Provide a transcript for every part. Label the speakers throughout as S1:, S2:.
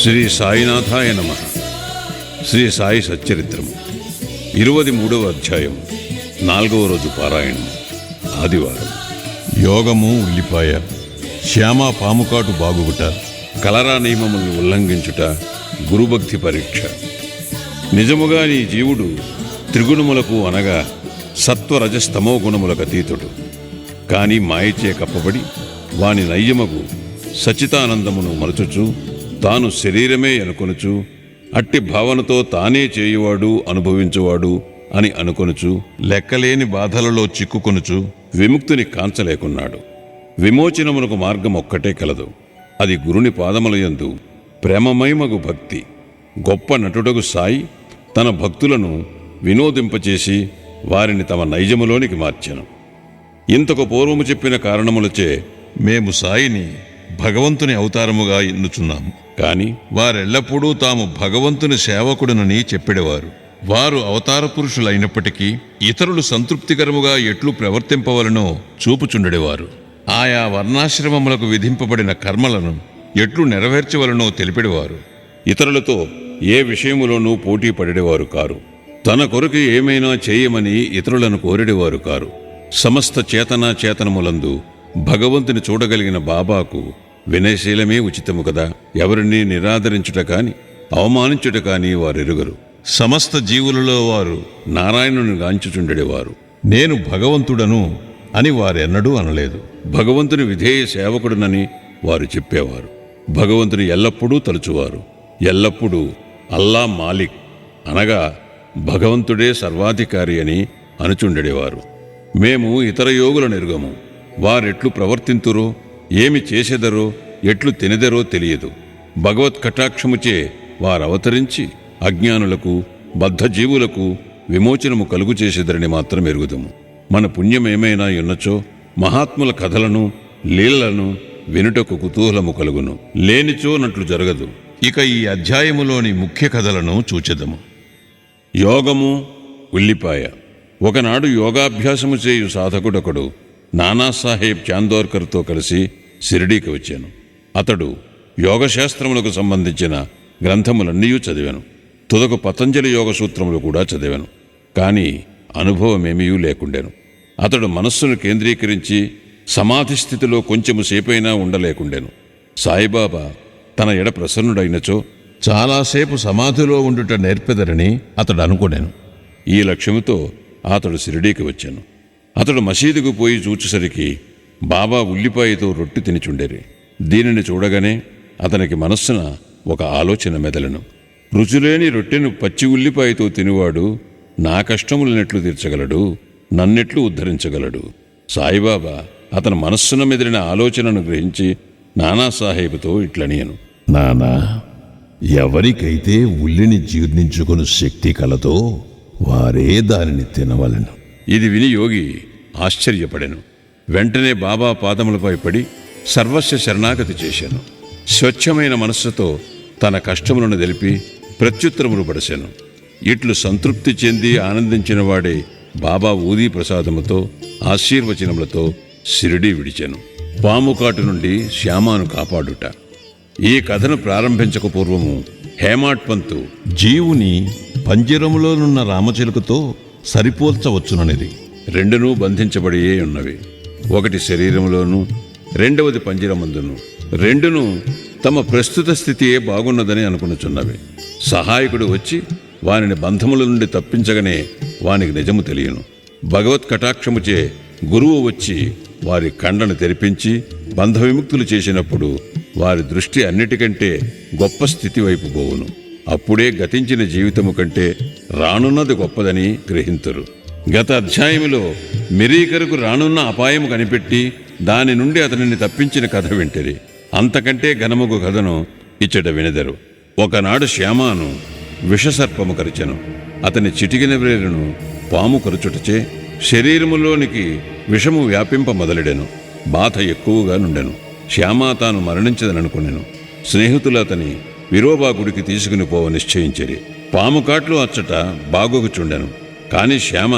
S1: శ్రీ సాయినాథాయ నమః. శ్రీ సాయి సచ్చరిత్రము 23వ అధ్యాయం 4వ రోజు పారాయణం. ఆదివారం. యోగము ఉల్లిపాయ, శ్యామ పాముకాటు బాగుగుట, కలరా నియమములను ఉల్లంఘించుట, గురుభక్తి పరీక్ష. నిజముగా నీ జీవుడు త్రిగుణములకు అనగా సత్వరజస్తమో గుణములకు అతీతుడు. కాని మాయచే కప్పబడి వాని నయ్యమగు సచితానందమును మరచుచు తాను శరీరమే అనుకొనుచు అట్టి భావనతో తానే చేయువాడు అనుభవించువాడు అని అనుకొనుచు లెక్కలేని బాధలలో చిక్కుకొనుచు విముక్తిని కాంచలేకున్నాడు. విమోచనమునకు మార్గం ఒక్కటే కలదు. అది గురుని పాదములయందు ప్రేమమయమగు భక్తి. గొప్ప నటుడగు సాయి తన భక్తులను వినోదింపచేసి వారిని తమ నైజములోనికి మార్చెను. ఇంతకు పూర్వము చెప్పిన కారణములచే మేము సాయిని భగవంతుని అవతారముగా ఎన్నుచున్నాము. కాని వారెల్లప్పుడూ తాము భగవంతుని సేవకుడునని చెప్పెడవారు. వారు అవతార పురుషులైనప్పటికీ ఇతరులు సంతృప్తికరముగా ఎట్లు ప్రవర్తింపవలనో చూపుచుండెడవారు. ఆయా వర్ణాశ్రమములకు విధింపబడిన కర్మలను ఎట్లు నెరవేర్చవలనో తెలిపెడవారు. ఇతరులతో ఏ విషయములోనూ పోటీ పడేవారు కారు. తన కొరకు ఏమైనా చేయమని ఇతరులను కోరెడేవారు కారు. సమస్త చేతనములందు భగవంతుని చూడగలిగిన బాబాకు వినయశీలమే ఉచితము కదా. ఎవరిని నిరాదరించుట కాని అవమానించుట కాని వారెరుగరు. సమస్త జీవులలో వారు నారాయణుని గాంచుచుండెడేవారు. నేను భగవంతుడను అని వారెన్నడూ అనలేదు. భగవంతుని విధేయ సేవకుడునని వారు చెప్పేవారు. భగవంతుని ఎల్లప్పుడూ తలుచువారు. ఎల్లప్పుడూ అల్లా మాలిక్ అనగా భగవంతుడే సర్వాధికారి అని అనుచుండెడేవారు. మేము ఇతర యోగులను ఎరుగము. వారెట్లు ప్రవర్తింతురో, ఏమి చేసెదరో, ఎట్లు తినెదరో తెలియదు. భగవత్ కటాక్షముచే వారవతరించి అజ్ఞానులకు బద్ధజీవులకు విమోచనము కలుగు చేసేదరని మాత్రం ఎరుగుదము. మన పుణ్యమేమైనా ఉన్నచో మహాత్ముల కథలను లీలలను వినుటకు కుతూహలము కలుగును. లేనిచో నట్లు జరగదు. ఇక ఈ అధ్యాయములోని ముఖ్య కథలను చూచెదము. యోగము ఉల్లిపాయ. ఒకనాడు యోగాభ్యాసము చేయు సాధకుడొకడు నానాసాహెబ్ చాందోర్కర్తో కలిసి షిరిడీకి వచ్చాను. అతడు యోగశాస్త్రములకు సంబంధించిన గ్రంథములన్నీ చదివాను. తుదకు పతంజలి యోగ సూత్రములు కూడా చదివాను. కానీ అనుభవమేమీ లేకుండాను. అతడు మనస్సును కేంద్రీకరించి సమాధి స్థితిలో కొంచెము సేపైనా ఉండలేకుండాను. సాయిబాబా తన ఎడ ప్రసన్నుడైనచో చాలాసేపు సమాధిలో ఉండుట నేర్పెదరని అతడు అనుకున్నాను. ఈ లక్ష్యముతో అతడు షిరిడీకి వచ్చాను. అతడు మసీదుకు పోయి చూచేసరికి బాబా ఉల్లిపాయతో రొట్టె తినిచుండేరి. దీనిని చూడగానే అతనికి మనస్సున ఒక ఆలోచన మెదలను. రుచులేని రొట్టెను పచ్చి ఉల్లిపాయతో తినివాడు నా కష్టములనెట్లు తీర్చగలడు, నన్నెట్లు ఉద్ధరించగలడు? సాయిబాబా అతని మనస్సున మెదిలిన ఆలోచనను గ్రహించి నానాసాహెబ్తో ఇట్లనియను.
S2: నానా, ఎవరికైతే ఉల్లిని జీర్ణించుకుని శక్తి కలదో వారే దానిని తినవలను.
S1: ఇది విని యోగి ఆశ్చర్యపడెను. వెంటనే బాబా పాదములపై పడి సర్వస్వ శరణాగతి చేశాను. స్వచ్ఛమైన మనస్సుతో తన కష్టములను తెలిపి ప్రత్యుత్తరములు పడిశాను. ఇట్లు సంతృప్తి చెంది ఆనందించిన వాడే బాబా ఊదీ ప్రసాదముతో ఆశీర్వచనములతో షిరిడీ విడిచాను. పాముకాటు నుండి శ్యామాను కాపాడుట. ఈ కథను ప్రారంభించక పూర్వము హేమాడ్ పంతు
S2: జీవుని పంజరములోనున్న రామచిలుకతో సరిపోల్చవచ్చుననిది.
S1: రెండునూ బంధించబడియే ఉన్నవి. ఒకటి శరీరములోను, రెండవది పంజరమందును. రెండును తమ ప్రస్తుత స్థితియే బాగున్నదని అనుకునుచున్నవి. సహాయకుడు వచ్చి వానిని బంధముల నుండి తప్పించగానే వానికి నిజము తెలియను. భగవత్ కటాక్షముచే గురువు వచ్చి వారి కండను తెరిపించి బంధ విముక్తులు చేసినప్పుడు వారి దృష్టి అన్నిటికంటే గొప్ప స్థితి వైపు పోవును. అప్పుడే గతించిన జీవితము కంటే రానున్నది గొప్పదని గ్రహింతురు. గత అధ్యాయములో మిరీకరకు రానున్న అపాయము కనిపెట్టి దాని నుండి అతనిని తప్పించిన కథ వింటిరి. అంతకంటే ఘనముగు కథను ఇచ్చట వినెదరు. ఒకనాడు శ్యామాను విషసర్పము కరిచెను. అతని చిటికిన వ్రేలును పాము కరుచుటచే శరీరములోనికి విషము వ్యాపింప మొదలెడెను. బాధ ఎక్కువగా నుండెను. శ్యామ తాను మరణించదననుకునెను. స్నేహితులు అతని విరోబా గుడికి తీసుకుని పోవ నిశ్చయించిరి. పాముకాట్లు అచ్చట బాగోగుచుండెను. కాని శ్యామ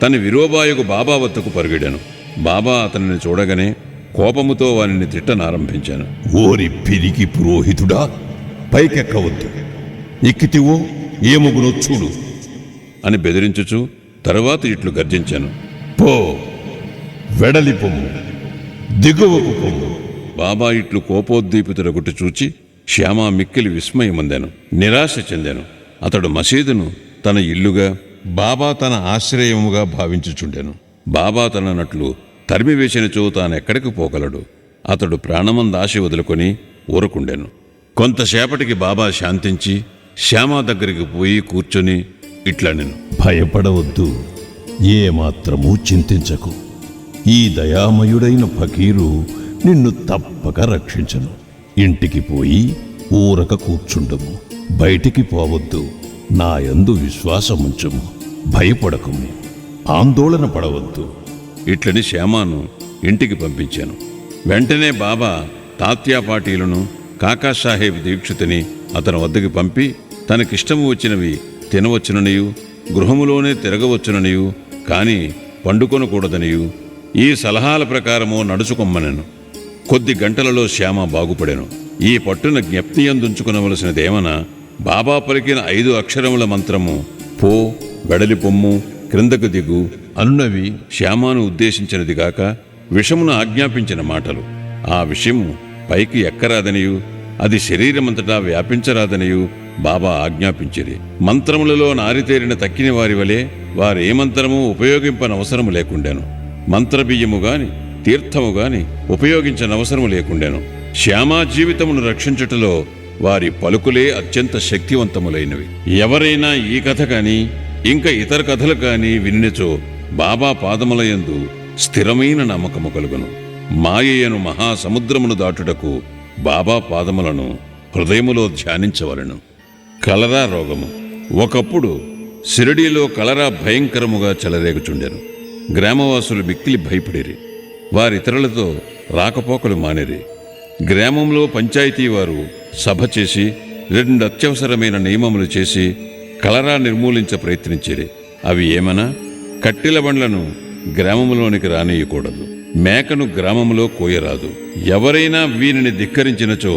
S1: తన విరోబాయకు బాబా వద్దకు పరుగెడెను. బాబా అతనిని చూడగానే కోపముతో వానిని తిట్టనారంభించాను.
S2: ఓరి పిరికి పురోహితుడా, పైకెక్కవద్దు. ఎక్కితివో ఏముగునో చూడు
S1: అని బెదిరించుచు తరువాత ఇట్లు గర్జించాను.
S2: పో, వెడలి పొమ్ము, దిగువకు పొమ్ము.
S1: బాబా ఇట్లు కోపోద్దీపితుడగుట్టు చూచి శ్యామ మిక్కిలి విస్మయమందాను, నిరాశ చెందాను. అతడు మసీదును తన ఇల్లుగా,
S2: బాబా తన ఆశ్రయముగా భావించుచుండెను.
S1: బాబా తననట్లు తరిమివేసినచో తానెక్కడికి పోగలడు. అతడు ప్రాణమందాశ వదులుకొని ఊరకుండెను. కొంతసేపటికి బాబా శాంతించి శ్యామ దగ్గరికి పోయి కూర్చొని ఇట్లనెను.
S2: భయపడవద్దు, ఏమాత్రమూ చింతించకు. ఈ దయామయుడైన ఫకీరు నిన్ను తప్పక రక్షించను. ఇంటికి పోయి ఊరక కూర్చుండము, బయటికి పోవద్దు. నాయందు విశ్వాసముంచుము, భయపడకము, ఆందోళన పడవద్దు.
S1: ఇట్లని శ్యామాను ఇంటికి పంపించాను. వెంటనే బాబా తాత్యా పాటీలను, కాకాసాహెబ్ దీక్షితుని అతని వద్దకు పంపి తనకిష్టము వచ్చినవి తినవచ్చుననియు, గృహములోనే తిరగవచ్చుననియు, కాని పండుకొనకూడదనియు, ఈ సలహాల ప్రకారము నడుచుకొమ్మనెను. కొద్ది గంటలలో శ్యామ బాగుపడెను. ఈ పట్టున జ్ఞప్తి అందుంచుకునవలసినదేమన బాబా పలికిన 5 అక్షరముల మంత్రము పో, వెడలి పొమ్ము, క్రిందకు దిగు అనున్నవి శ్యామాను ఉద్దేశించినదిగాక విషమును ఆజ్ఞాపించిన మాటలు. ఆ విషయము పైకి ఎక్కరాదనియు, అది శరీరమంతటా వ్యాపించరాదనియు బాబా ఆజ్ఞాపించిరి. మంత్రములలో నారితేరిన తక్కిన వారి వలె వారే మంత్రము ఉపయోగింపనవసరము లేకుండాను. మంత్రబియ్యము గాని తీర్థము గాని ఉపయోగించనవసరము లేకుండాను. శ్యామా జీవితమును రక్షించుటలో వారి పలుకులే అత్యంత శక్తివంతములైనవి. ఎవరైనా ఈ కథ కాని ఇంకా ఇతర కథలు కాని విన్నచో బాబా పాదములయందు స్థిరమైన నమ్మకము కలుగును. మాయయను మహాసముద్రమును దాటుటకు బాబా పాదములను హృదయములో ధ్యానించవలెను. కలరా రోగము. ఒకప్పుడు షిరిడీలో కలరా భయంకరముగా చెలరేగుచుండెను. గ్రామవాసులు మిక్కిలి భయపడిరి. వారితరులతో రాకపోకలు మానిరి. గ్రామంలో పంచాయతీ వారు సభ చేసి 2 అత్యవసరమైన నియమములు చేసి కలరా నిర్మూలించ ప్రయత్నించిరి. అవి ఏమనా, కట్టెల బండ్లను గ్రామంలోనికి రానియకూడదు, మేకను గ్రామంలో కోయరాదు, ఎవరైనా వీనిని ధిక్కరించినచో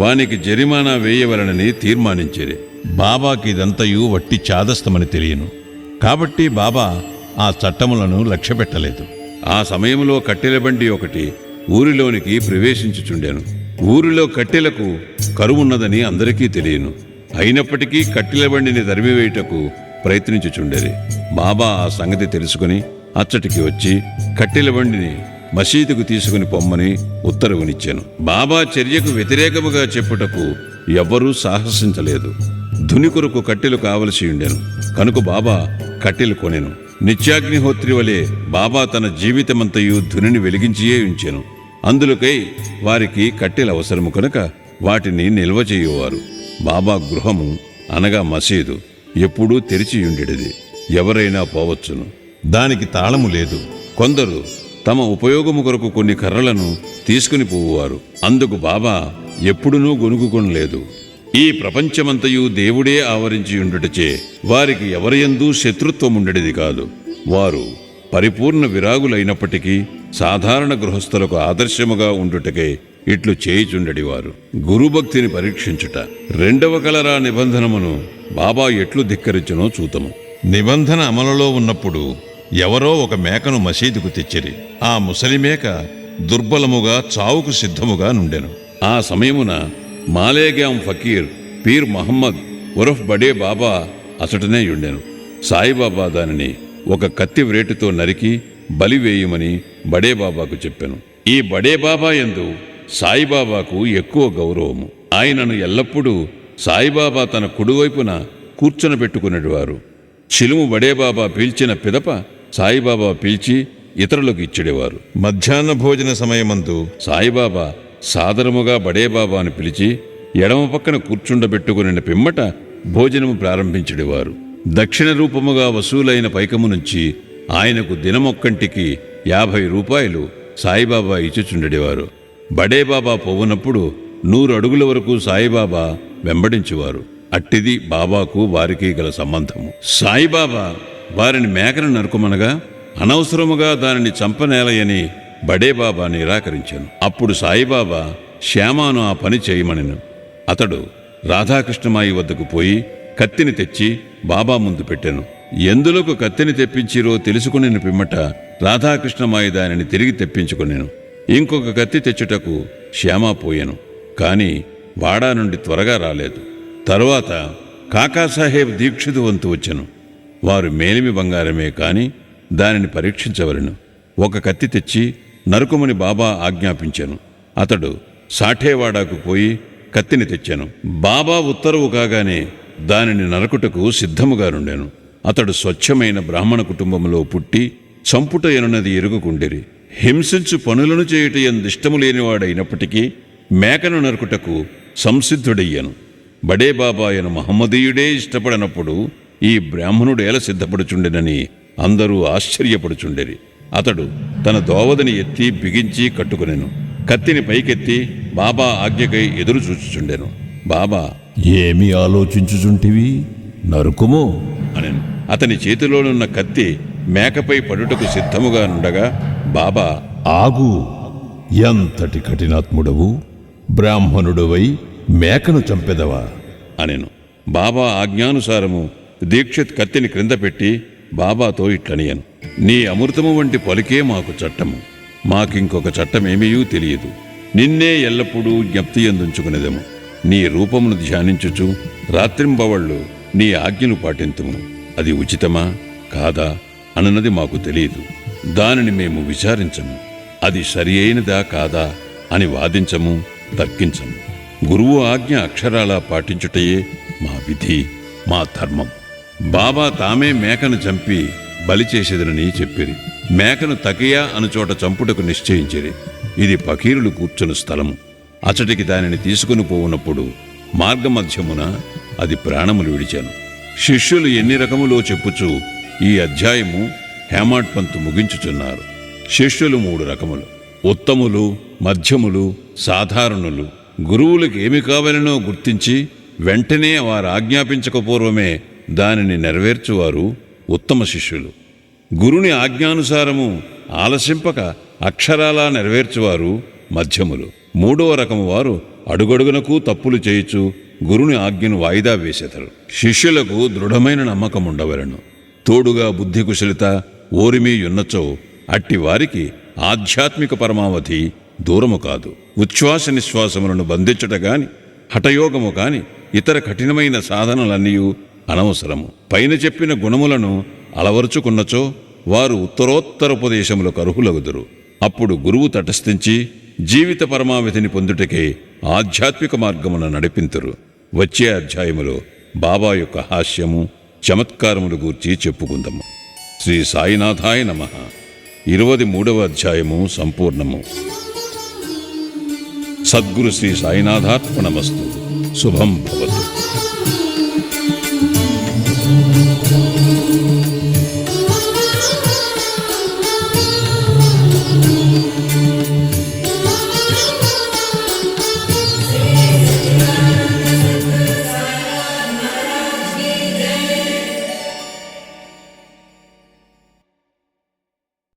S1: వానికి జరిమానా వేయవలనని తీర్మానించిరి.
S2: బాబాకి ఇదంతయు వట్టి చాదస్తమని తెలియను. కాబట్టి బాబా ఆ చట్టములను లక్ష్యపెట్టలేదు.
S1: ఆ సమయంలో కట్టెల బండి ఒకటి ఊరిలోనికి ప్రవేశించుచుండెను. ఊరిలో కట్టెలకు కరువున్నదని అందరికీ తెలియను. అయినప్పటికీ కట్టెల బండిని తరిమివేయుటకు ప్రయత్నించుచుండేది. బాబా ఆ సంగతి తెలుసుకుని అచ్చటికి వచ్చి కట్టెల బండిని మసీదుకు తీసుకుని పొమ్మని ఉత్తర్వునిచ్చాను. బాబా చర్యకు వ్యతిరేకముగా చెప్పుటకు ఎవ్వరూ సాహసించలేదు. ధుని కొరకు కట్టెలు కావలసి ఉండెను. కనుక బాబా కట్టెలు కొనెను. నిత్యాగ్నిహోత్రి వలె బాబా తన జీవితమంతయు ధునిని వెలిగించియే ఉంచెను. అందులకై వారికి కట్టెలు అవసరము కనుక వాటిని నిల్వ చేయువారు. బాబా గృహము అనగా మసీదు ఎప్పుడూ తెరిచియుండెడిది. ఎవరైనా పోవచ్చును.
S2: దానికి తాళము లేదు.
S1: కొందరు తమ ఉపయోగము కొరకు కొన్ని కర్రలను తీసుకుని పోవువారు. అందుకు బాబా ఎప్పుడునూ గొనుగుకొనలేదు. ఈ ప్రపంచమంతయు దేవుడే ఆవరించి ఉండుటచే వారికి ఎవరియందూ శత్రుత్వముండెడిది కాదు. వారు పరిపూర్ణ విరాగులైనప్పటికీ సాధారణ గృహస్థులకు ఆదర్శముగా ఉండుటకే ఇట్లు చేయుచుండెడివారు. గురుభక్తిని పరీక్షించుట. 2వ కలరా నిబంధనమును బాబా ఎట్లు ధిక్కరించునో చూతము.
S2: నిబంధన అమలులో ఉన్నప్పుడు ఎవరో ఒక మేకను మసీదుకు తెచ్చిరి. ఆ ముసలి మేక దుర్బలముగా చావుకు సిద్ధముగా నుండెను.
S1: ఆ సమయమున మాలేగాం ఫకీర్ పీర్ మహమ్మద్ ఉరఫ్ బడే బాబా అసటనే ఉండెను. సాయిబాబా దానిని ఒక కత్తి వ్రేటుతో నరికి బలివేయమని బడే బాబాకు చెప్పాను. ఈ బడే బాబా యందు సాయిబాబాకు ఎక్కువ గౌరవము. ఆయనను ఎల్లప్పుడూ సాయిబాబా తన కుడివైపున కూర్చొనబెట్టుకునేవారు. చిలుము బడేబాబా పీల్చిన పిదప సాయిబాబా పీల్చి ఇతరులకు ఇచ్చేవారు.
S2: మధ్యాహ్న భోజన సమయమందు
S1: సాయిబాబా సాదరముగా బడేబాబాను పిలిచి ఎడమ పక్కన కూర్చుండబెట్టుకుని పిమ్మట భోజనము ప్రారంభించేవారు. దక్షిణ రూపముగా వసూలైన పైకము నుంచి ఆయనకు దినమొక్కంటికి 50 రూపాయలు సాయిబాబా ఇచ్చుచుండెడివారు. బడేబాబా పోవునప్పుడు 100 అడుగుల వరకు సాయిబాబా వెంబడించేవారు. అట్టిది బాబాకు వారికి గల సంబంధము. సాయిబాబా వారిని మేకను నరుకుమనగా అనవసరముగా దానిని చంపనేలయని బడేబాబా నిరాకరించాను. అప్పుడు సాయిబాబా శ్యామాను ఆ పని చేయమనెను. అతడు రాధాకృష్ణమాయి వద్దకు పోయి కత్తిని తెచ్చి బాబా ముందు పెట్టెను. ఎందులకు కత్తిని తెప్పించిరో తెలుసుకుని పిమ్మట రాధాకృష్ణమాయి దానిని తిరిగి తెప్పించుకొనెను. ఇంకొక కత్తి తెచ్చుటకు శ్యామ పోయెను. కాని వాడా నుండి త్వరగా రాలేదు. తరువాత కాకాసాహెబ్ దీక్షితు వంతు వచ్చెను. వారు మేలిమి బంగారమే కాని దానిని పరీక్షించవలెను. ఒక కత్తి తెచ్చి నరుకుమని బాబా ఆజ్ఞాపించెను. అతడు సాఠేవాడాకు పోయి కత్తిని తెచ్చెను. బాబా ఉత్తర్వు కాగానే దానిని నరకుటకు సిద్ధముగా నుండెను. అతడు స్వచ్ఛమైన బ్రాహ్మణ కుటుంబంలో పుట్టి చంపుట ఎనున్నది ఎరుగుకుండిరి. హింసించు పనులను చేయుట ఎందిష్టము లేనివాడైనప్పటికీ మేకను నరుకుటకు సంసిద్ధుడయ్యను. బడే బాబాయను మహమ్మదీయుడే ఇష్టపడనప్పుడు ఈ బ్రాహ్మణుడేల సిద్ధపడుచుండెనని అందరూ ఆశ్చర్యపడుచుండెరి. అతడు తన దోవదని ఎత్తి బిగించి కట్టుకొనెను. కత్తిని పైకెత్తి బాబా ఆజ్ఞకై ఎదురు చూచుచుండెను. బాబా
S3: ఏమి ఆలోచించుచుంటివి? నరుకుము
S1: అనెను. అతని చేతిలోనున్న కత్తి మేకపై పడుటకు సిద్ధముగా నుండగా బాబా
S3: ఆగు. ఎంతటి కఠినాత్ముడవు! బ్రాహ్మణుడవై మేకను చంపెదవా?
S1: అనెను. బాబా ఆజ్ఞానుసారము దీక్షిత్ కత్తిని క్రింద పెట్టి బాబాతో ఇట్లనియను. నీ అమృతము వంటి పలికే మాకు చట్టము. మాకింకొక చట్టమేమీయూ తెలియదు. నిన్నే ఎల్లప్పుడూ జ్ఞప్తి ఎందుంచుకునేదము. నీ రూపమును ధ్యానించుచు రాత్రింబవళ్ళు నీ ఆజ్ఞను పాటింతుము. అది ఉచితమా కాదా అన్నది మాకు తెలియదు. దానిని మేము విచారించము. అది సరి అయినదా కాదా అని వాదించము, తర్కించము. గురువు ఆజ్ఞ అక్షరాలా పాటించుటయే మా విధి, మా ధర్మం. బాబా తామే మేకను చంపి బలి చేసేదనని చెప్పిరి. మేకను తకియా అనుచోట చంపుటకు నిశ్చయించిరి. ఇది ఫకీరులు కూర్చుని స్థలము. అచటికి దానిని తీసుకుని పోవునప్పుడు మార్గమధ్యమున అది ప్రాణములు విడిచాను. శిష్యులు ఎన్ని రకములో చెప్పుచు ఈ అధ్యాయము హేమాడ్ పంతు ముగించుచున్నారు. శిష్యులు 3 రకములు: ఉత్తములు, మధ్యములు, సాధారణులు. గురువులకు ఏమి కావాలనో గుర్తించి వెంటనే వారు ఆజ్ఞాపించకపోర్వమే దానిని నెరవేర్చువారు ఉత్తమ శిష్యులు. గురుని ఆజ్ఞానుసారము ఆలసింపక అక్షరాలా నెరవేర్చువారు మధ్యములు. 3వ రకము వారు అడుగడుగునకు తప్పులు చేయుచు గురుని ఆజ్ఞను వాయిదా వేసెదరు. శిష్యులకు దృఢమైన నమ్మకం ఉండవలను. తోడుగా బుద్ధి కుశలిత ఓరిమి యున్నచో అట్టి వారికి ఆధ్యాత్మిక పరమావధి దూరము కాదు. ఉచ్ఛ్వాస నిశ్వాసములను బంధించుట గాని హఠయోగము కాని ఇతర కఠినమైన సాధనలన్నీయూ అనవసరము. పైన చెప్పిన గుణములను అలవరుచుకున్నచో వారు ఉత్తరోత్తరోపదేశములకు అర్హులగుదురు. అప్పుడు గురువు తటస్థించి జీవిత పరమావధిని పొందుటకే ఆధ్యాత్మిక మార్గమున నడిపింతురు. వచ్చే అధ్యాయములో బాబా యొక్క హాస్యము, చమత్కారములు గూర్చి చెప్పుకుందాము. శ్రీ సాయినాథాయ నమః. 23వ అధ్యాయము సంపూర్ణము. సద్గురు శ్రీ సాయినాథార్పణమస్తు. శుభం భవతు.